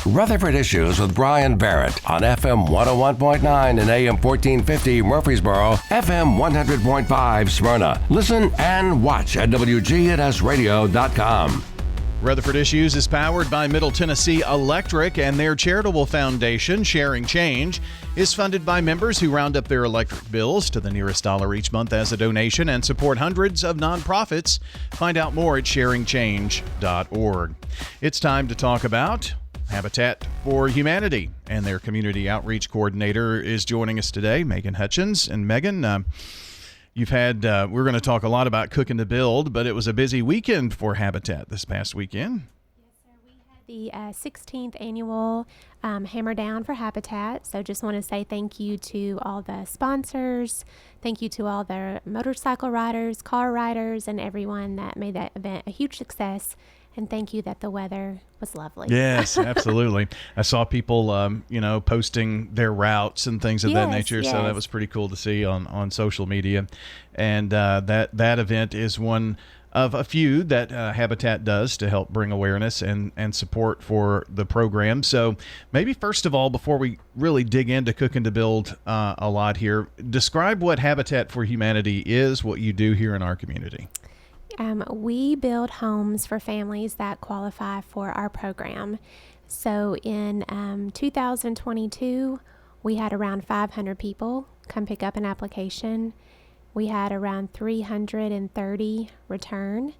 Rutherford Issues with Bryan Barrett on FM 101.9 and AM 1450 Murfreesboro, FM 100.5 Smyrna. Listen and watch at WGNSradio.com. Rutherford Issues is powered by Middle Tennessee Electric, and their charitable foundation, Sharing Change, is funded by members who round up their electric bills to the nearest dollar each month as a donation and support hundreds of nonprofits. Find out more at sharingchange.org. It's time to talk about Habitat for Humanity, and their community outreach coordinator is joining us today, Megan Hutchings. And Megan, you've had, we're going to talk a lot about Cookin to Build, but it was a busy weekend for Habitat this past weekend. Yes, sir. We had the 16th annual Hammer Down for Habitat. So just want to say thank you to all the sponsors. Thank you to all the motorcycle riders, car riders, and everyone that made that event a huge success. And thank you that the weather was lovely. Yes, absolutely. I saw people, posting their routes and things of that nature. Yes. So that was pretty cool to see on social media. And that event is one of a few that Habitat does to help bring awareness and support for the program. So maybe first of all, before we really dig into Cookin to Build a lot here, describe what Habitat for Humanity is, what you do here in our community. We build homes for families that qualify for our program. So in 2022, we had around 500 people come pick up an application. We had around 330 return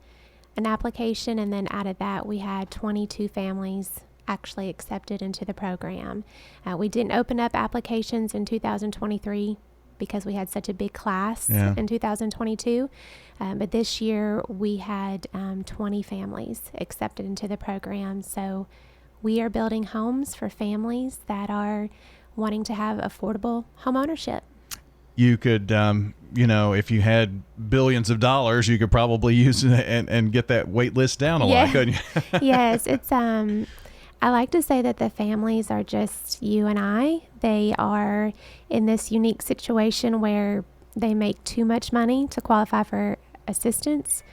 an application, and then out of that, we had 22 families actually accepted into the program. We didn't open up applications in 2023 because we had such a big class in 2022. But this year we had 20 families accepted into the program. So we are building homes for families that are wanting to have affordable home ownership. You could, if you had billions of dollars, you could probably use and get that wait list down a lot, couldn't you? Yes, it's I like to say that the families are just you and I. They are in this unique situation where they make too much money to qualify for assistance,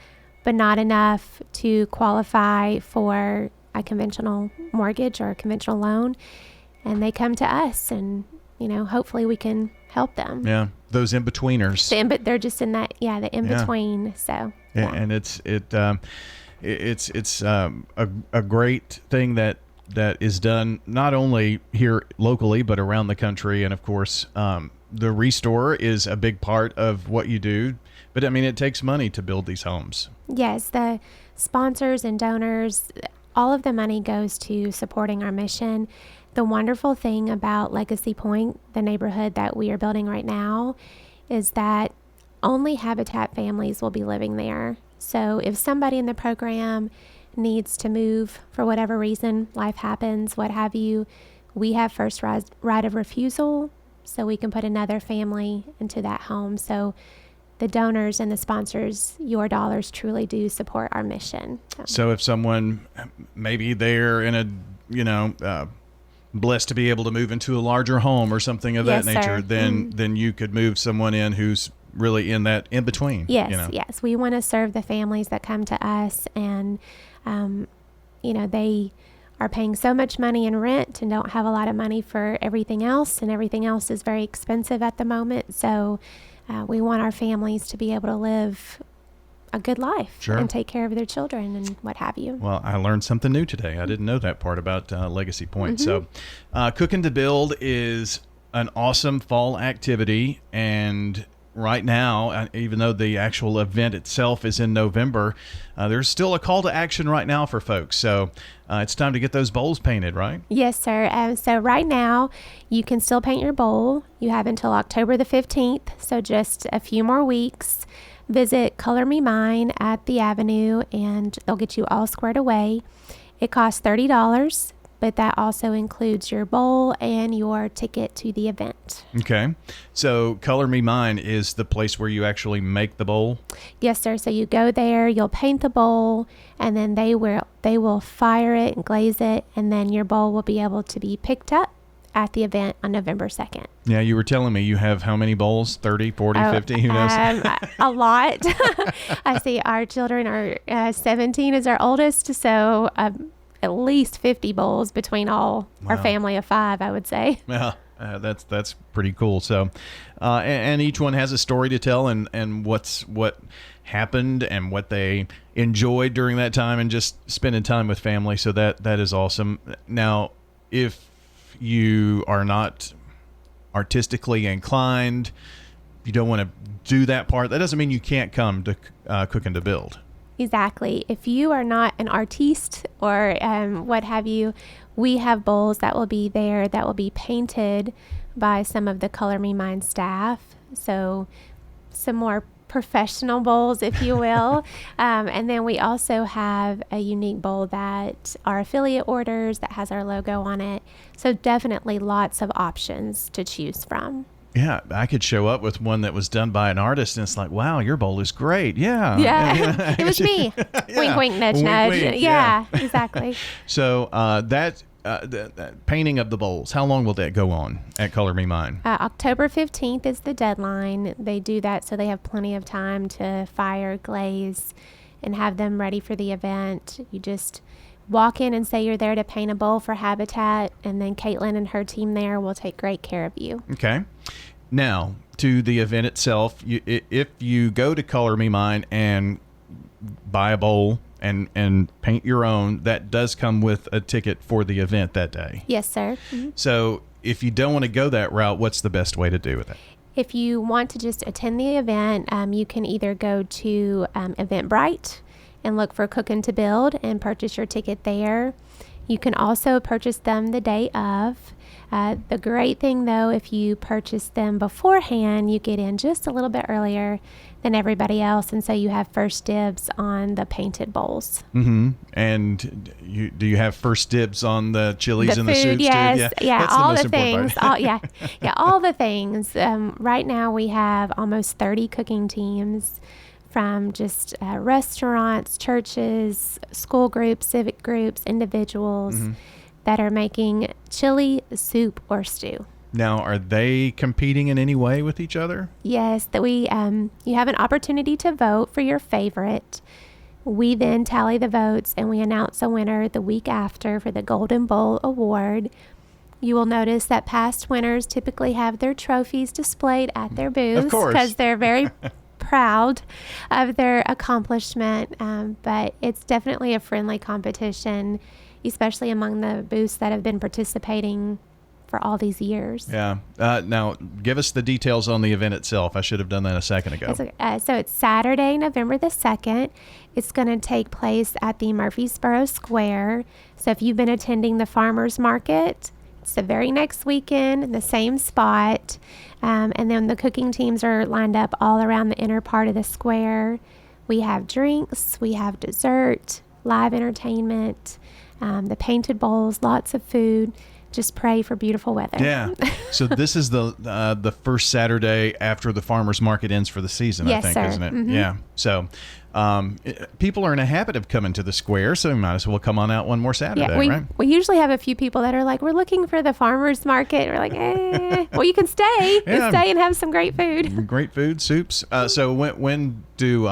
but not enough to qualify for a conventional mortgage or a conventional loan. And they come to us, and hopefully we can help them. Yeah, those in-betweeners. They're just in that, the in-between. So and it's a great thing that is done not only here locally but around the country. And of course, the Restore is a big part of what you do. But it takes money to build these homes. Yes, the sponsors and donors, all of the money goes to supporting our mission. The wonderful thing about Legacy Point, the neighborhood that we are building right now, is that only Habitat families will be living there. So if somebody in the program needs to move for whatever reason, life happens, what have you, we have first right of refusal, so we can put another family into that home. So the donors and the sponsors, your dollars truly do support our mission. So if someone, maybe they're in a, blessed to be able to move into a larger home or something of that nature, then you could move someone in who's really in that in between. Yes. We want to serve the families that come to us, and they are paying so much money in rent and don't have a lot of money for everything else, and everything else is very expensive at the moment. So we want our families to be able to live a good life and take care of their children and what have you. Well, I learned something new today. I didn't know that part about Legacy Point. So Cookin to Build is an awesome fall activity, and right now, even though the actual event itself is in November, there's still a call to action right now for folks. So it's time to get those bowls painted, right? Yes, sir. So right now, you can still paint your bowl. You have until October the 15th, so just a few more weeks. Visit Color Me Mine at the Avenue, and they'll get you all squared away. It costs $30. But that also includes your bowl and your ticket to the event. Okay. So Color Me Mine is the place where you actually make the bowl? Yes, sir. So you go there, you'll paint the bowl, and then they will fire it and glaze it, and then your bowl will be able to be picked up at the event on November 2nd. Yeah, you were telling me you have how many bowls? 30, 40, 50? Who knows? A lot. I see our children are 17 is our oldest, so at least 50 bowls between all our family of 5, I would say. Yeah. That's pretty cool. So, and each one has a story to tell, and what happened and what they enjoyed during that time, and just spending time with family. So that is awesome. Now, if you are not artistically inclined, you don't want to do that part, that doesn't mean you can't come to Cookin to Build. Exactly. If you are not an artiste or what have you, we have bowls that will be there that will be painted by some of the Color Me Mine staff. So some more professional bowls, if you will. And then we also have a unique bowl that our affiliate orders that has our logo on it. So definitely lots of options to choose from. Yeah, I could show up with one that was done by an artist, and it's like, wow, your bowl is great. Yeah. Yeah. It was me. Yeah. Wink, wink, nudge, Wink, nudge. wink, Yeah, that So that painting of the bowls, how long will that go on at Color Me Mine? October 15th is the deadline. They do that so they have plenty of time to fire, glaze, and have them ready for the event. You just walk in and say you're there to paint a bowl for Habitat, and then Caitlin and her team there will take great care of you. Okay. Now, to the event itself, if you go to Color Me Mine and buy a bowl and paint your own, that does come with a ticket for the event that day. Yes, sir. Mm-hmm. So if you don't want to go that route, what's the best way to do it? If you want to just attend the event, you can either go to Eventbrite and look for Cookin to Build and purchase your ticket there. You can also purchase them the day of. The great thing, though, if you purchase them beforehand, you get in just a little bit earlier than everybody else, and so you have first dibs on the painted bowls. Mm-hmm. And do you have first dibs on the chilies and food, the soups yes, too? Yeah, That's all the the most important things. part. All the things. Right now we have almost 30 cooking teams from just restaurants, churches, school groups, civic groups, individuals that are making chili, soup, or stew. Now, are they competing in any way with each other? Yes, that we you have an opportunity to vote for your favorite. We then tally the votes and we announce a winner the week after for the Golden Bowl Award. You will notice that past winners typically have their trophies displayed at their booths because they're very proud of their accomplishment. But it's definitely a friendly competition, especially among the booths that have been participating for all these years. Yeah. Now, give us the details on the event itself. I should have done that a second ago. So it's Saturday, November the 2nd. It's going to take place at the Murfreesboro Square. So if you've been attending the farmers market, it's the very next weekend in the same spot. And then the cooking teams are lined up all around the inner part of the square. We have drinks, we have dessert, live entertainment, the painted bowls, lots of food. Just pray for beautiful weather. Yeah. So this is the first Saturday after the farmers market ends for the season, yes, I think, sir. isn't it? Mm-hmm. Yeah. So people are in a habit of coming to the square, so we might as well come on out one more Saturday, right? We usually have a few people that are like, we're looking for the farmers market. We're like, well, you can stay. Yeah. You stay and have some great food. Great food, soups. So when do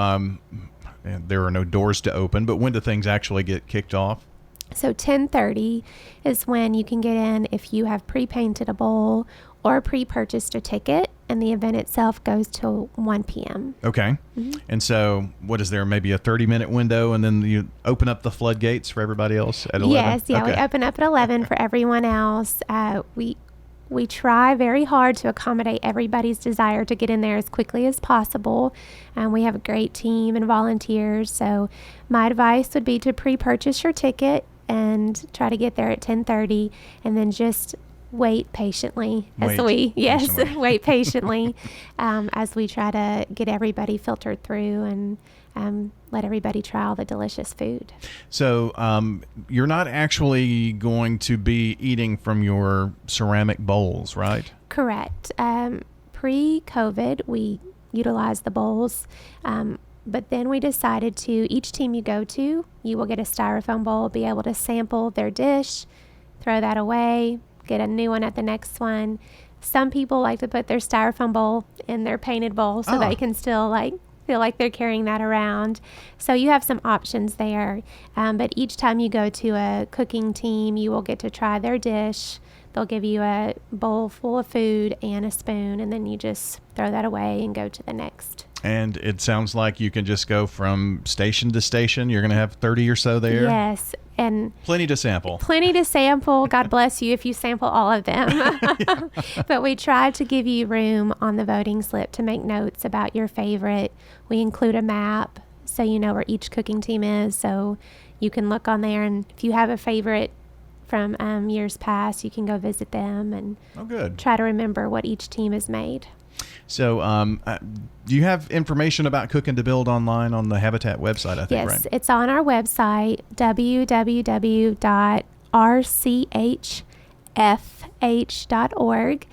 there are no doors to open, but when do things actually get kicked off? So 10:30 is when you can get in if you have pre-painted a bowl or pre-purchased a ticket, and the event itself goes till 1 p.m. Okay. Mm-hmm. And so what is there, maybe a 30-minute window, and then you open up the floodgates for everybody else at 11? Yes, yeah, okay. We open up at 11 for everyone else. We try very hard to accommodate everybody's desire to get in there as quickly as possible. We have a great team and volunteers, so my advice would be to pre-purchase your ticket and try to get there at 10:30, and then just wait patiently wait patiently as we try to get everybody filtered through and let everybody try all the delicious food. So you're not actually going to be eating from your ceramic bowls, right? Correct. Pre-COVID, we utilized the bowls. But then we decided to, each team you go to, you will get a styrofoam bowl, be able to sample their dish, throw that away, get a new one at the next one. Some people like to put their styrofoam bowl in their painted bowl so they can still feel like they're carrying that around. So you have some options there. But each time you go to a cooking team, you will get to try their dish. They'll give you a bowl full of food and a spoon, and then you just throw that away and go to the next. And it sounds like you can just go from station to station. You're going to have 30 or so there? Yes. And plenty to sample. Plenty to sample. God bless you if you sample all of them. But we try to give you room on the voting slip to make notes about your favorite. We include a map so you know where each cooking team is. So you can look on there, and if you have a favorite from years past, you can go visit them and try to remember what each team has made. So do you have information about Cookin to Build online on the Habitat website, I think, yes, right? It's on our website, www.rchfh.org.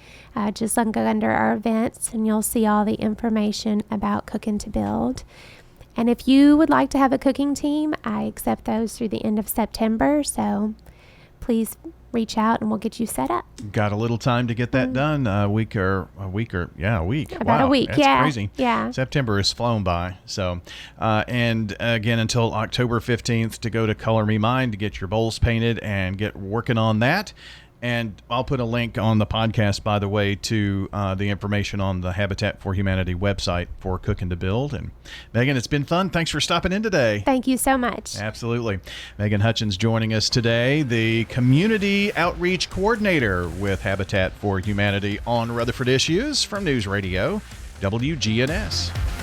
Just look under our events, and you'll see all the information about Cookin to Build. And if you would like to have a cooking team, I accept those through the end of September. So please reach out and we'll get you set up. Got a little time to get that done. A week. About Wow, a week. That's yeah. crazy. Yeah. September has flown by. So, and again, until October 15th to go to Color Me Mine to get your bowls painted and get working on that. And I'll put a link on the podcast, by the way, to the information on the Habitat for Humanity website for Cookin to Build. And Megan, it's been fun. Thanks for stopping in today. Thank you so much. Absolutely. Megan Hutchings joining us today, the Community Outreach Coordinator with Habitat for Humanity on Rutherford Issues from News Radio WGNS.